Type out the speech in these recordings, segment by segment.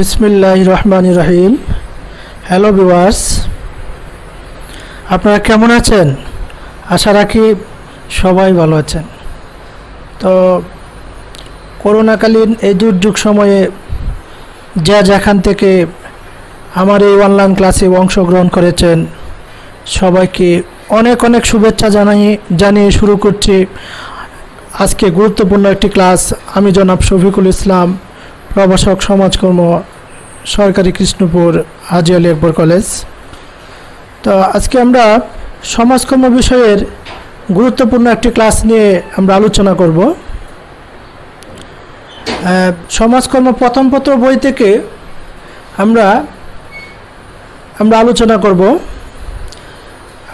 বিসমিল্লাহির রহমানির রহিম। Hello viewers, আপনারা কেমন আছেন? আশা রাখি সবাই ভালো আছেন। তো করোনাকালীন এই দুর্যোগ সময়ে যেখান থেকে আমার এই অনলাইন ক্লাসে অংশগ্রহণ করেছেন সবাইকে অনেক অনেক শুভেচ্ছা জানিয়ে শুরু করছি আজকে গুরুত্বপূর্ণ একটি ক্লাস। আমি জনাব শফিকুল ইসলাম, প্রভাষক সমাজকর্ম, সরকারি কৃষ্ণপুর হাজী আলী আকবর কলেজ। তো আজকে আমরা সমাজকর্ম বিষয়ের গুরুত্বপূর্ণ একটি ক্লাস নিয়ে আমরা আলোচনা করব। সমাজকর্ম প্রথম পত্র বই থেকে আমরা আলোচনা করব।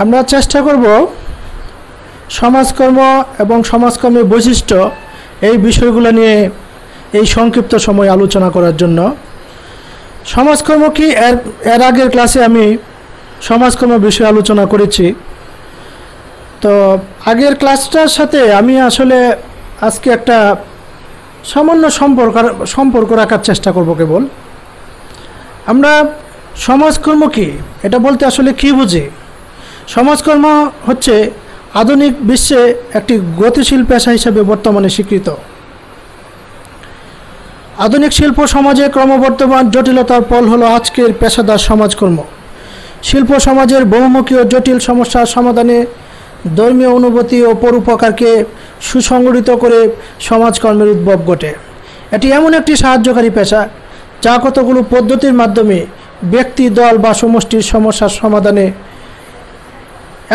আমরা চেষ্টা করব সমাজকর্ম এবং সমাজকর্মের বৈশিষ্ট্য এই বিষয়গুলো নিয়ে এই সংক্ষিপ্ত সময় আলোচনা করার জন্য। সমাজকর্ম কি এর আগের ক্লাসে আমি সমাজকর্ম বিষয়ে আলোচনা করেছি। তো আগের ক্লাসটার সাথে আমি আসলে আজকে একটা সামান্য সম্পর্ক রাখার চেষ্টা করব। কেবল আমরা সমাজকর্ম কি এটা বলতে আসলে কি বুঝি? সমাজকর্ম হচ্ছে আধুনিক বিশ্বে একটি গতিশীল পেশা হিসেবে বর্তমানে স্বীকৃত। আধুনিক শিল্প সমাজে ক্রমবর্ধমান জটিলতার ফল হলো আজকের পেশাদার সমাজকর্ম। শিল্প সমাজের বহুমুখী ও জটিল সমস্যার সমাধানে ধর্মীয় অনুভূতি ও পরোপকারকে সুসংগঠিত করে সমাজকর্মের উদ্ভব ঘটে। এটি এমন একটি সাহায্যকারী পেশা যা কতগুলো পদ্ধতির মাধ্যমে ব্যক্তি, দল বা সমষ্টির সমস্যার সমাধানে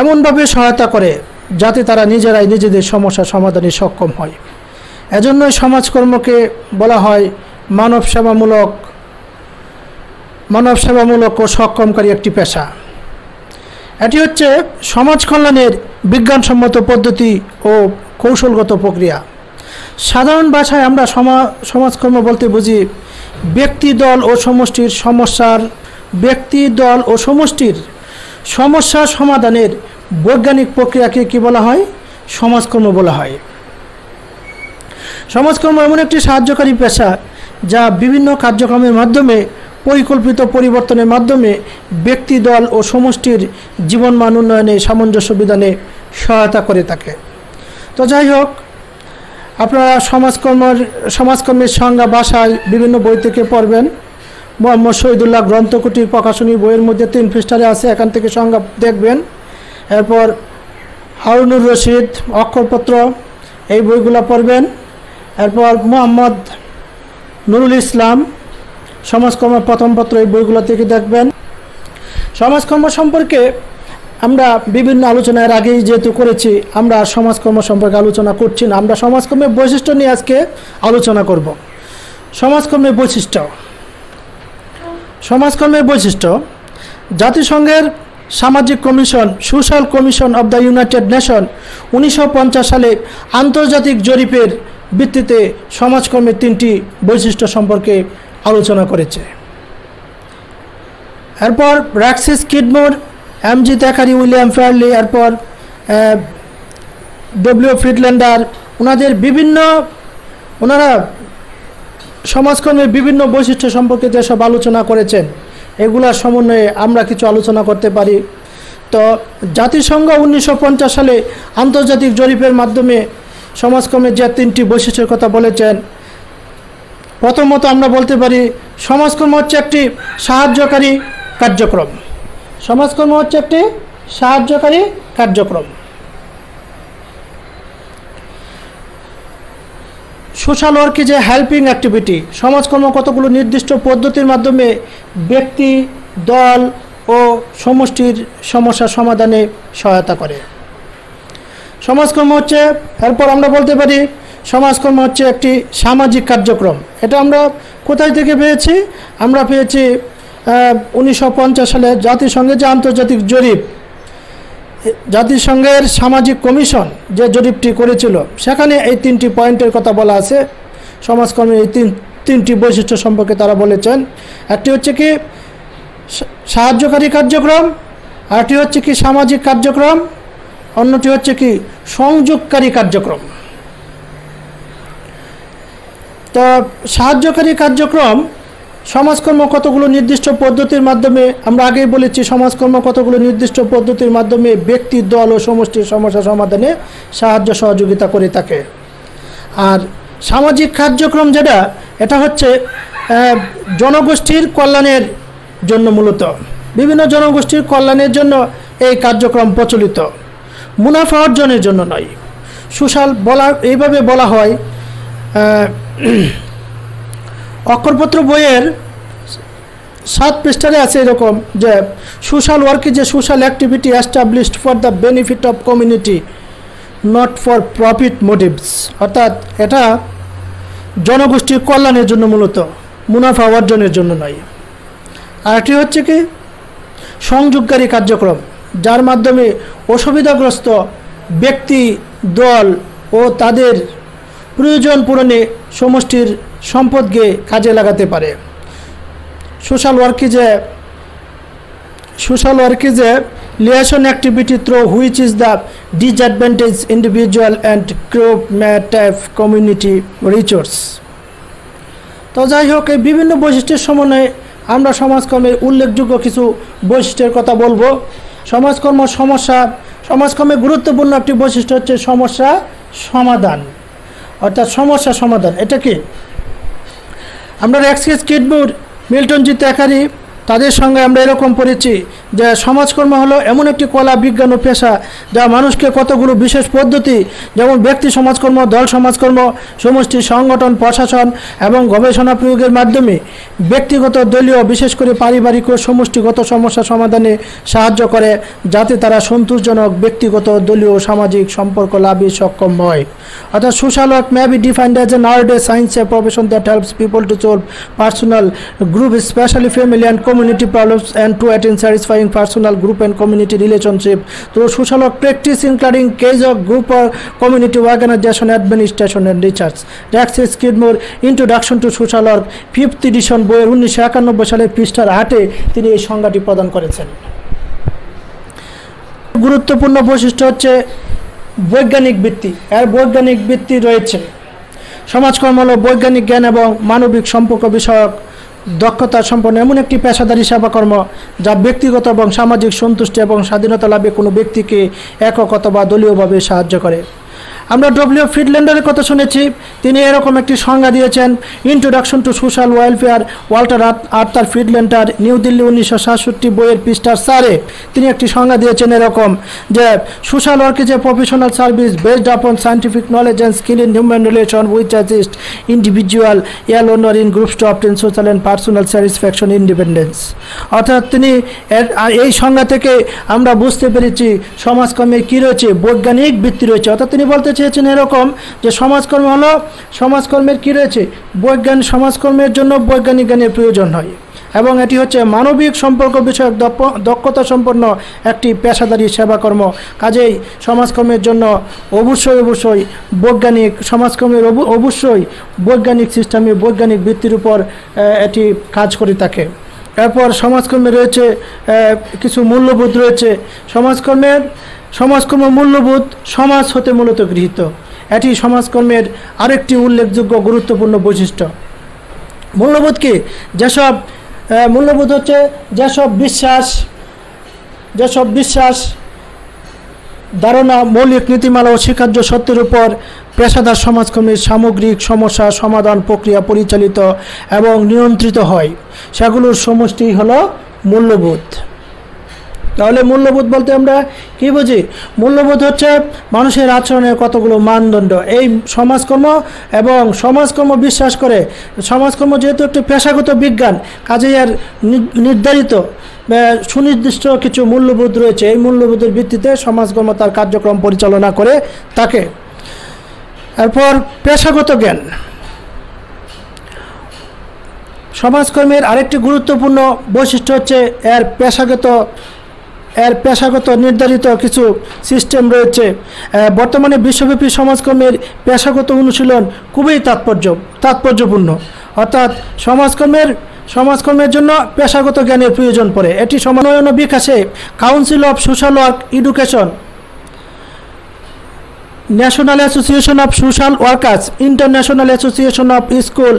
এমনভাবে সহায়তা করে যাতে তারা নিজেরাই নিজেদের সমস্যা সমাধানে সক্ষম হয়। এজন্যই সমাজকর্মকে বলা হয় মানব সেবামূলক ও সক্ষমকারী একটি পেশা। এটি হচ্ছে সমাজ কল্যাণের বিজ্ঞানসম্মত পদ্ধতি ও কৌশলগত প্রক্রিয়া। সাধারণ ভাষায় আমরা সমাজকর্ম বলতে বুঝি ব্যক্তি, দল ও সমষ্টির সমস্যা সমাধানের বৈজ্ঞানিক প্রক্রিয়াকে কি বলা হয়? সমাজকর্ম বলা হয়। সমাজকর্ম এমন একটি সাহায্যকারী পেশা যা বিভিন্ন কার্যক্রমের মাধ্যমে পরিকল্পিত পরিবর্তনের মাধ্যমে ব্যক্তি, দল ও সমষ্টির জীবনমান উন্নয়নে সামঞ্জস্য বিধানে সহায়তা করে থাকে। তো যাই হোক, আপনারা সমাজকর্মের সংজ্ঞা ভাষায় বিভিন্ন বই থেকে পড়বেন। মোহাম্মদ শহীদুল্লাহ গ্রন্থকুটির প্রকাশনী বইয়ের মধ্যে 3 পৃষ্ঠারে আছে, এখান থেকে সংজ্ঞা দেখবেন। এরপর হারুনুর রশিদ অক্ষরপত্র, এই বইগুলো পড়বেন। এরপর মোহাম্মদ নুরুল ইসলাম সমাজকর্ম প্রথম পত্র, এই বইগুলো থেকে দেখবেন। সমাজকর্ম সম্পর্কে আমরা বিভিন্ন আলোচনার আগেই যেহেতু করেছি, আমরা সমাজকর্ম সম্পর্কে আলোচনা করছি না। আমরা সমাজকর্মের বৈশিষ্ট্য নিয়ে আজকে আলোচনা করব। সমাজকর্মের বৈশিষ্ট্য জাতিসংঘের সামাজিক commission, social commission of the United nation 1950 সালে আন্তর্জাতিক জরিপের ভিত্তিতে সমাজকর্মের 3টি বৈশিষ্ট্য সম্পর্কে আলোচনা করেছে। এরপর রাক্সিস কিডমোর, এমজি থ্যাকারি, উইলিয়াম ফেয়ারলি, এরপর ডব্লিউ ফ্রিডল্যান্ডার, ওনারা সমাজকর্মের বিভিন্ন বৈশিষ্ট্য সম্পর্কে যেসব আলোচনা করেছেন এগুলার সমন্বয়ে আমরা কিছু আলোচনা করতে পারি। তো জাতিসংঘ 1950 সালে আন্তর্জাতিক জরিপের মাধ্যমে সমাজকর্মের যে 3টি বৈশিষ্ট্যের কথা বলেছেন, প্রথমত আমরা বলতে পারি সমাজকর্ম হচ্ছে একটি সাহায্যকারী কার্যক্রম। সমাজকর্ম হচ্ছে একটি সাহায্যকারী কার্যক্রম। Social work is a helping activity. সমাজকর্ম কতগুলো নির্দিষ্ট পদ্ধতির মাধ্যমে ব্যক্তি, দল ও সমষ্টির সমস্যা সমাধানে সহায়তা করে। সমাজকর্ম হচ্ছে, এরপর আমরা বলতে পারি সমাজকর্ম হচ্ছে একটি সামাজিক কার্যক্রম। এটা আমরা কোথায় থেকে পেয়েছি? আমরা পেয়েছি 1950 সালে জাতিসংঘের যে আন্তর্জাতিক জরিপ, জাতিসংঘের সামাজিক কমিশন যে জরিপটি করেছিল সেখানে এই 3টি পয়েন্টের কথা বলা আছে। সমাজকর্মের এই 3টি বৈশিষ্ট্য সম্পর্কে তারা বলেছেন। একটি হচ্ছে কি সাহায্যকারী কার্যক্রম, আরেকটি হচ্ছে কি সামাজিক কার্যক্রম, অন্যটি হচ্ছে কি সংযোগকারী কার্যক্রম। তো সাহায্যকারী কার্যক্রম সমাজকর্ম কতগুলো নির্দিষ্ট পদ্ধতির মাধ্যমে, আমরা আগেই বলেছি সমাজকর্ম কতগুলো নির্দিষ্ট পদ্ধতির মাধ্যমে ব্যক্তি, দল ও সমষ্টির সমস্যা সমাধানে সাহায্য সহযোগিতা করে থাকে। আর সামাজিক কার্যক্রম যেটা, এটা হচ্ছে জনগোষ্ঠীর কল্যাণের জন্য, মূলত বিভিন্ন জনগোষ্ঠীর কল্যাণের জন্য এই কার্যক্রম প্রচলিত, মুনাফা অর্জনের জন্য নয়। সোশ্যাল এইভাবে বলা হয়, অক্ষরপত্র বইয়ের 7 পৃষ্ঠারে আছে এরকম যে social work is A social activity established for the benefit of community not for profit motives, অর্থাৎ এটা জনগোষ্ঠীর কল্যাণের জন্য, মূলত মুনাফা অর্জনের জন্য নয়। আর এটি হচ্ছে কি সংযোগকারী কার্যক্রম, যার মাধ্যমে অসুবিধাগ্রস্ত ব্যক্তি, দল ও তাদের প্রয়োজন পূরণে সমষ্টির সম্পদকে কাজে লাগাতে পারে। Social work is a liaison activity through which is the disadvantaged individual and group type community resource. তো যাই হোক, এই বিভিন্ন বৈশিষ্ট্যের সমন্বয়ে আমরা সমাজকর্মের উল্লেখযোগ্য কিছু বৈশিষ্ট্যের কথা বলবো। সমাজকর্মের গুরুত্বপূর্ণ একটি বৈশিষ্ট্য হচ্ছে সমস্যা সমাধান, অর্থাৎ সমস্যা সমাধান। এটা কি আমরা রেক্সিয়াস কিডমুর, মিল্টন জি ত্যাকারি, তাদের সঙ্গে আমরা এরকম পড়েছি যে সমাজকর্ম হলো এমন একটি কলা, বিজ্ঞান ও পেশা যা মানুষকে কতগুলো বিশেষ পদ্ধতি, যেমন ব্যক্তি সমাজকর্ম, দল সমাজকর্ম, সমষ্টি সংগঠন, প্রশাসন এবং গবেষণা প্রয়োগের মাধ্যমে ব্যক্তিগত, দলীয়, বিশেষ করে পারিবারিক ও সমষ্টিগত সমস্যা সমাধানে সাহায্য করে, যাতে তারা সন্তোষজনক ব্যক্তিগত, দলীয় ও সামাজিক সম্পর্ক লাভে সক্ষম হয়। অর্থাৎ social work may be defined as a নাওয়াডেজ science a profession that helps people to solve personal, group, specially family and community problems and to attain satisfying personal, group and community relationship through social work practice including case of group or community organization, administration and research. Rex Skidmore, Introduction to Social Work, 5th edition বইয়ের 1991 সালের পৃষ্ঠার 8-এ তিনি এই সংজ্ঞাটি প্রদান করেছেন। গুরুত্বপূর্ণ বৈশিষ্ট্য হচ্ছে বৈজ্ঞানিক ভিত্তি। এর বৈজ্ঞানিক ভিত্তি রয়েছে। সমাজকর্ম হল বৈজ্ঞানিক জ্ঞান এবং মানবিক সম্পর্ক বিষয়ক দক্ষতা সম্পন্ন এমন একটি পেশাদারী সেবাকর্ম যা ব্যক্তিগত এবং সামাজিক সন্তুষ্টি এবং স্বাধীনতা লাভে কোনো ব্যক্তিকে একক অথবা দলীয়ভাবে সাহায্য করে। আমরা ডব্লিউ ফ্রিডল্যান্ডারের কথা শুনেছি, তিনি এরকম একটি সংজ্ঞা দিয়েছেন। Introduction to social welfare, Walter Arthur Friedlander, new Delhi 1967 বইয়ের পৃষ্ঠার 4-এ তিনি একটি সংজ্ঞা দিয়েছেন এরকম যে social work is a professional service based upon scientific knowledge and skill in human relation which assist individual alone or in groups to obtain social and personal satisfaction independence. অর্থাৎ তিনি এই সংজ্ঞা থেকে আমরা বুঝতে পেরেছি সমাজকর্মের কী রয়েছে, বৈজ্ঞানিক ভিত্তি রয়েছে। অর্থাৎ তিনি বলতে চেয়েছেন এরকম যে সমাজকর্ম হলো, সমাজকর্মের কী রয়েছে, সমাজকর্মের জন্য বৈজ্ঞানিক জ্ঞানের প্রয়োজন হয় এবং এটি হচ্ছে মানবিক সম্পর্ক বিষয়ক দক্ষতা সম্পন্ন একটি পেশাদারী সেবাকর্ম। কাজেই সমাজকর্মের জন্য অবশ্যই বৈজ্ঞানিক, সমাজকর্মের অবশ্যই বৈজ্ঞানিক সিস্টেমে, বৈজ্ঞানিক ভিত্তির উপর এটি কাজ করে থাকে। এরপর সমাজকর্মে রয়েছে কিছু মূল্যবোধ রয়েছে। সমাজকর্ম মূল্যবোধ সমাজ হতে মূলত গৃহীত। এটি সমাজকর্মের আরেকটি উল্লেখযোগ্য গুরুত্বপূর্ণ বৈশিষ্ট্য। মূল্যবোধ কি? মূল্যবোধ হচ্ছে যেসব বিশ্বাস, ধারণা, মৌলিক নীতিমালা ও স্বীকার্য সত্যের উপর পেশাদার সমাজকর্মীর সামগ্রিক সমস্যা সমাধান প্রক্রিয়া পরিচালিত এবং নিয়ন্ত্রিত হয়, সেগুলোর সমষ্টি হলো মূল্যবোধ। তাহলে মূল্যবোধ বলতে আমরা কী বুঝি? মূল্যবোধ হচ্ছে মানুষের আচরণের কতগুলো মানদণ্ড। এই সমাজকর্ম বিশ্বাস করে, সমাজকর্ম যেহেতু একটি পেশাগত বিজ্ঞান, কাজেই এর নির্ধারিত সুনির্দিষ্ট কিছু মূল্যবোধ রয়েছে। এই মূল্যবোধের ভিত্তিতে সমাজকর্ম তার কার্যক্রম পরিচালনা করে থাকে। এরপর পেশাগত জ্ঞান। সমাজকর্মের আরেকটি গুরুত্বপূর্ণ বৈশিষ্ট্য হচ্ছে এর পেশাগত নির্ধারিত কিছু সিস্টেম রয়েছে। বর্তমানে বিশ্বব্যাপী সমাজকর্মের পেশাগত অনুশীলন খুবই তাৎপর্যপূর্ণ। অর্থাৎ সমাজকর্মের জন্য পেশাগত জ্ঞানের প্রয়োজন পড়ে। এটি সমন্বয়ন ও বিকাশে council of social work education, national association of social workers, international association of school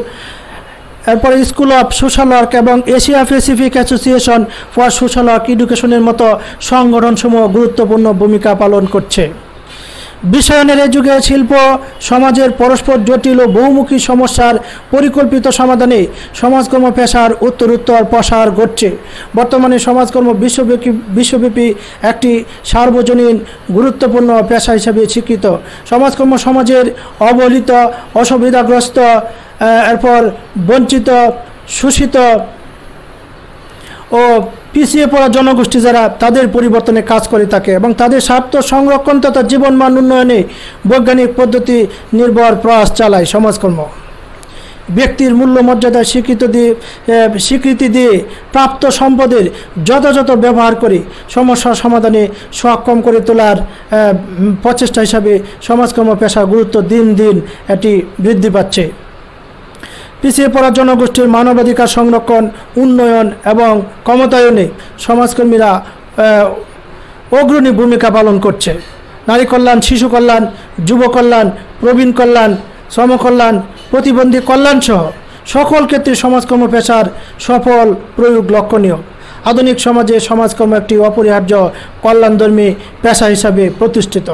এরপরে স্কুল অফ সোশ্যাল ওয়ার্ক এবং Asia Pacific association for social work এডুকেশনের মতো সংগঠনসমূহ গুরুত্বপূর্ণ ভূমিকা পালন করছে। বিশ্বায়নের এই যুগে শিল্প সমাজের পরস্পর জটিল ও বহুমুখী সমস্যার পরিকল্পিত সমাধানে সমাজকর্ম পেশার উত্তরোত্তর প্রসার ঘটছে। বর্তমানে সমাজকর্ম বিশ্বব্যাপী একটি সার্বজনীন গুরুত্বপূর্ণ পেশা হিসেবে স্বীকৃত। সমাজকর্ম সমাজের অবহেলিত, অসুবিধাগ্রস্ত, এরপর বঞ্চিত, শোষিত ও পিছিয়ে পড়া জনগোষ্ঠী যারা, তাদের পরিবর্তনে কাজ করে থাকে এবং তাদের স্বার্থ সংরক্ষণ তথা জীবনমান উন্নয়নে বৈজ্ঞানিক পদ্ধতি নির্ভর প্রয়াস চালায়। সমাজকর্ম ব্যক্তির মূল্যমর্যাদা স্বীকৃতি দিয়ে প্রাপ্ত সম্পদের যথাযথ ব্যবহার করে সমস্যা সমাধানে সক্ষম করে তোলার প্রচেষ্টা হিসাবে সমাজকর্ম পেশার গুরুত্ব দিন দিন এটি বৃদ্ধি পাচ্ছে। পিছিয়ে পড়া জনগোষ্ঠীর মানবাধিকার সংরক্ষণ, উন্নয়ন এবং ক্ষমতায়নে সমাজকর্মীরা অগ্রণী ভূমিকা পালন করছে। নারী কল্যাণ, শিশু কল্যাণ, যুব কল্যাণ, প্রবীণ কল্যাণ, শ্রম কল্যাণ, প্রতিবন্ধী কল্যাণ সহ সকল ক্ষেত্রে সমাজকর্ম পেশার সফল প্রয়োগ লক্ষণীয়। আধুনিক সমাজে সমাজকর্ম একটি অপরিহার্য কল্যাণধর্মী পেশা হিসাবে প্রতিষ্ঠিত।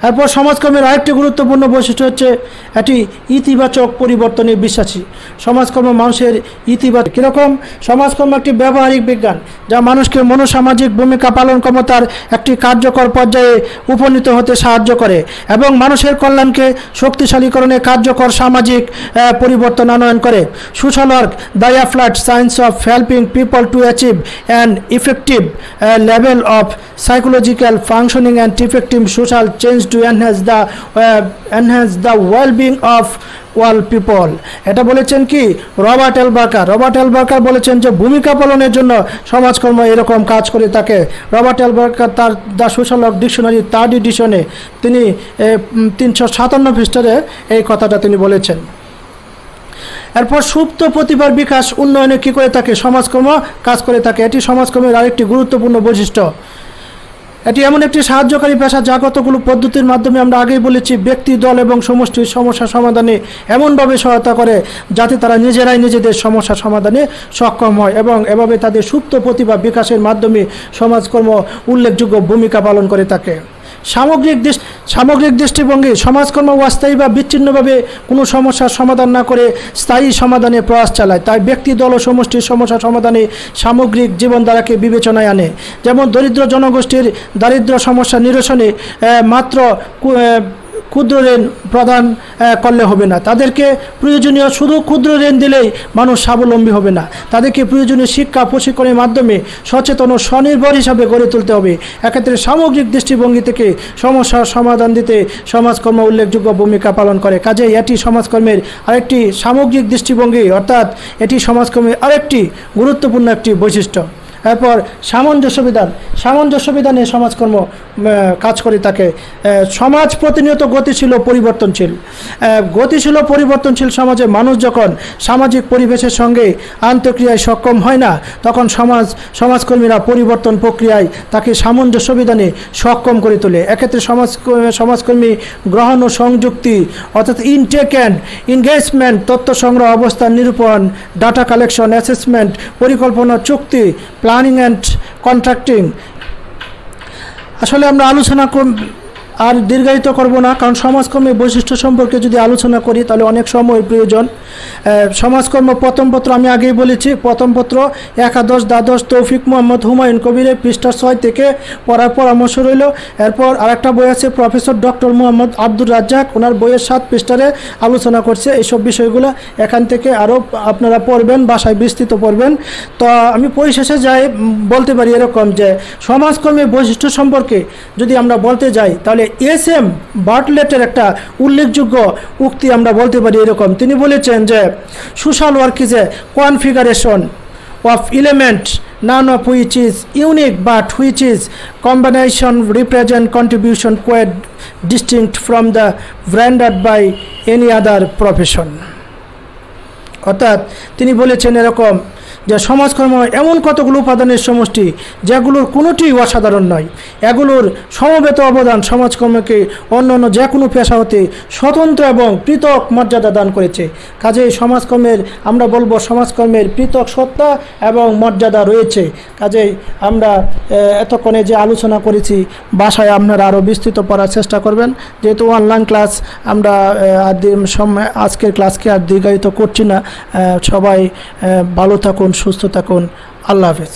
এরপর সমাজকর্মের আরেকটি গুরুত্বপূর্ণ বৈশিষ্ট্য হচ্ছে এটি ইতিবাচক পরিবর্তনে বিশ্বাসী। সমাজকর্ম মানুষের ইতিবাচক কীরকম? সমাজকর্ম একটি ব্যবহারিক বিজ্ঞান যা মানুষকে মনোসামাজিক ভূমিকা পালন ক্ষমতার একটি কার্যকর পর্যায়ে উপনীত হতে সাহায্য করে এবং মানুষের কল্যাণকে শক্তিশালীকরণে কার্যকর সামাজিক পরিবর্তন আনয়ন করে। Social work, the applied science of helping people to achieve an effective level of psychological functioning and effective social change to enhance the well-being of all people। এটা বলেছেন কি রবার্ট এল বার্কার বলেছেন যে ভূমিকা পালনের জন্য সমাজকর্ম এরকম কাজ করে থাকে। রবার্ট এল বার্কার তার the social work dictionary 3rd এডিশনে তিনি 357 পৃষ্ঠারে এই কথাটা তিনি বলেছেন। এরপর সুপ্ত প্রতিভার বিকাশ উন্নয়নে কী করে থাকে? সমাজকর্ম কাজ করে থাকে। এটি সমাজকর্মের আরেকটি গুরুত্বপূর্ণ বৈশিষ্ট্য। এটি এমন একটি সাহায্যকারী পেশা যা কতগুলো পদ্ধতির মাধ্যমে আমরা আগেই বলেছি ব্যক্তি, দল এবং সমষ্টির সমস্যা সমাধানে এমনভাবে সহায়তা করে যাতে তারা নিজেরাই নিজেদের সমস্যা সমাধানে সক্ষম হয় এবং এভাবে তাদের সুপ্ত প্রতিভা বিকাশের মাধ্যমে সমাজকর্ম উল্লেখযোগ্য ভূমিকা পালন করে থাকে। সামগ্রিক দৃষ্টিভঙ্গি সমাজকর্ম অস্থায়ী বা বিচ্ছিন্নভাবে কোনো সমস্যার সমাধান না করে স্থায়ী সমাধানে প্রয়াস চালায়। তাই ব্যক্তি, দল ও সমষ্টির সমস্যা সমাধানে সামগ্রিক জীবনধারাকে বিবেচনায় আনে। যেমন দরিদ্র জনগোষ্ঠীর দারিদ্র সমস্যা নিরসনে মাত্র ক্ষুদ্র ঋণ প্রদান করলে হবে না, তাদেরকে প্রয়োজনীয় শুধু ক্ষুদ্র ঋণ দিলেই মানুষ স্বাবলম্বী হবে না, তাদেরকে প্রয়োজনীয় শিক্ষা প্রশিক্ষণের মাধ্যমে সচেতন ও স্বনির্ভর হিসাবে গড়ে তুলতে হবে। এক্ষেত্রে সামগ্রিক দৃষ্টিভঙ্গি থেকে সমস্যার সমাধান দিতে সমাজকর্ম উল্লেখযোগ্য ভূমিকা পালন করে। কাজেই এটি সমাজকর্মের আরেকটি সামগ্রিক দৃষ্টিভঙ্গি, অর্থাৎ এটি সমাজকর্মের আরেকটি গুরুত্বপূর্ণ একটি বৈশিষ্ট্য। এরপর সামঞ্জস্য বিধানে সমাজকর্ম কাজ করে থাকে। সমাজ প্রতিনিয়ত গতিশীল পরিবর্তনশীল সমাজে মানুষ যখন সামাজিক পরিবেশের সঙ্গে আন্তঃক্রিয়ায় সক্ষম হয় না, তখন সমাজকর্মীরা পরিবর্তন প্রক্রিয়ায় তাকে সামঞ্জস্য বিধানে সক্ষম করে তোলে। এক্ষেত্রে সমাজকর্মী গ্রহণ ও সংযুক্তি, অর্থাৎ ইনটেক অ্যান্ড এনগেজমেন্ট, তথ্য সংগ্রহ, অবস্থান নিরূপণ, ডাটা কালেকশন, অ্যাসেসমেন্ট, পরিকল্পনা, চুক্তি, প্ল্যানিং অ্যান্ড কন্ট্রাক্টিং। আসলে আমরা আলোচনা আর দীর্ঘায়িত করব না, কারণ সমাজকর্মের বৈশিষ্ট্য সম্পর্কে যদি আলোচনা করি তাহলে অনেক সময়ের প্রয়োজন। সমাজকর্ম প্রথম পত্র আমি আগেই বলেছি, প্রথম পত্র একাদশ দ্বাদশ তৌফিক মোহাম্মদ হুমায়ুন কবিরের পৃষ্ঠা 6 থেকে পড়ার পরামর্শ রইল। এরপর আরেকটা বই আছে প্রফেসর ডক্টর মোহাম্মদ আব্দুর রাজ্জাক, ওনার বইয়ের 7 পৃষ্ঠারে আলোচনা করছে এইসব বিষয়গুলো। এখান থেকে আরও আপনারা পড়বেন, বাসায় বিস্তৃত পড়বেন। তো আমি পরিশেষে বলতে পারি এরকম যে সমাজকর্মের বৈশিষ্ট্য সম্পর্কে যদি আমরা বলতে যাই তাহলে এস.এম. বার্টলেটের একটা উল্লেখযোগ্য উক্তি আমরা বলতে পারি এরকম। তিনি বলেছেন যে social work is A configuration of element, none of which is unique but which is combination represent contribution quite distinct from the rendered by any other profession। অর্থাৎ তিনি বলেছেন এরকম যে সমাজকর্ম এমন কতগুলো উপাদানের সমষ্টি যেগুলোর কোনোটি অসাধারণ নয়। এগুলোর সমবেত অবদান সমাজকর্মকে অন্যান্য যে কোনো পেশা হতে স্বতন্ত্র এবং পৃথক মর্যাদা দান করেছে। কাজেই সমাজকর্মের আমরা বলবো সমাজকর্মের পৃথক সত্তা এবং মর্যাদা রয়েছে। কাজেই আমরা এতক্ষণে যে আলোচনা করেছি বাসায় আপনারা আরও বিস্তৃত পড়ার চেষ্টা করবেন। যেহেতু অনলাইন ক্লাস আমরা আজকের ক্লাসকে আর দীর্ঘায়িত করছি না। সবাই ভালো থাকুন, সুস্থ থাকুন। আল্লাহ হাফেজ।